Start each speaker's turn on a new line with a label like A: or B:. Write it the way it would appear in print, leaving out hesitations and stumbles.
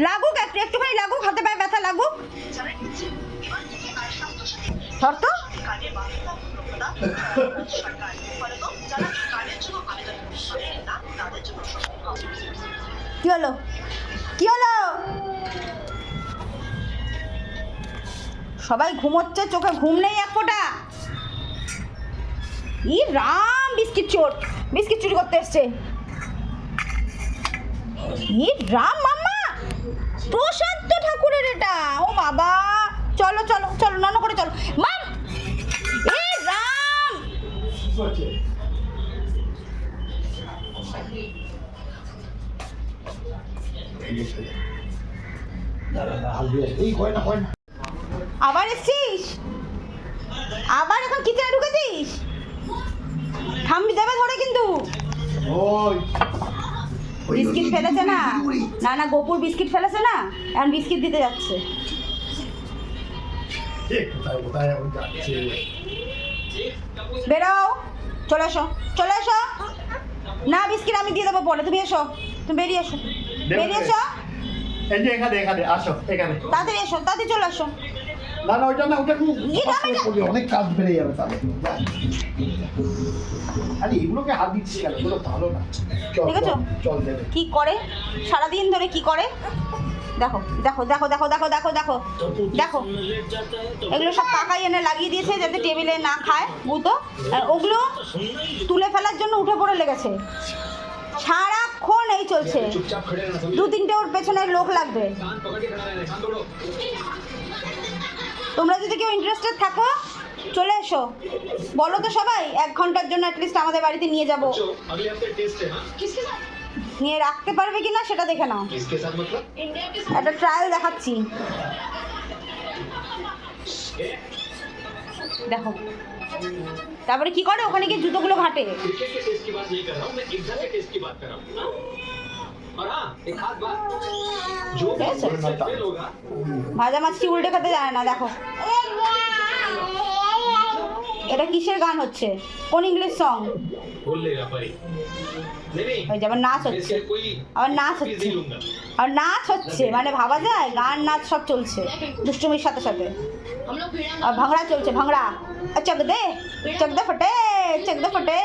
A: লাগুক একটুখানি লাগুক, হাতে পায়ে ব্যথা লাগুক। ধর তো। কি হলো কি হলো? সবাই ঘুমোচ্ছে, চোখে ঘুম নেই এক ফোঁটা। ই রাম, বিস্কিট চোর, বিস্কিট চুরি করতে এসছে। ই রাম মাম্মা, প্রশান্ত ঠাকুরের এটা। ও বাবা, চলো চলো চলো নন করে চলো মাম। এ রাম, আবার এসছিস? আবার এখন কিচেনে ঢুকেছিস? থামবি দেবে ধরে কিন্তু। বিস্কিট ফেলেছে না, না না গোপুর বিস্কিট ফেলেছে না, এখন বিস্কিট দিতে যাচ্ছে। বেরাও, চলে এসো চলে এসো। না বিস্কিট আমি দিয়ে দেবো পরে, তুমি এসো, তুমি বেরিয়ে এসো, বেরিয়ে এসো। তাড়াতাড়ি এসো, তাড়াতাড়ি চলে এসো।
B: না না ওইটা না, ওটা অনেক কাজ বেড়ে যাবে তাহলে। আরে এগুলোকে হাত দিচ্ছি কেন? এগুলো ভালো না।
A: দেখেছো কি করে সারাদিন ধরে, কি করে দেখো দেখো দেখো দেখো দেখো দেখো দেখো দেখো। এগুলো সব টাকাই এনে লাগিয়ে দিয়েছে যাতে টেবিলে না খায় গুতো, আর ওগুলো তুলে ফেলার জন্য উঠে পড়ে লেগেছে। সারাক্ষণ এই চলছে, দু তিনটে ওর পেছনে লোক লাগবে। তোমরা যদি কেউ ইন্টারেস্টেড থাকো চলে এসো, বলো তো সবাই, 1 ঘন্টার জন্য অ্যাটলিস্ট আমাদের বাড়িতে নিয়ে যাবো। নিয়ে রাখতে পারবে কিনা সেটা দেখে নাও, একটা ট্রায়াল দেখাচ্ছি। দেখো তারপরে কি করে, ওখানে গিয়ে জুতোগুলো ঘাটে। ভাজা মাছটি উল্টে খেতে যায় না। দেখো এটা কিসের গান হচ্ছে, কোন ইংলিশ সং? ওই যে আবার নাচ হচ্ছে, আবার নাচ হচ্ছে, আর নাচ হচ্ছে মানে ভাবা যায়, গান নাচ সব চলছে দুষ্টুমির সাথে সাথে। আর ভাংড়া চলছে, ভাংড়া। চক দে ফটে, চক দে ফটে।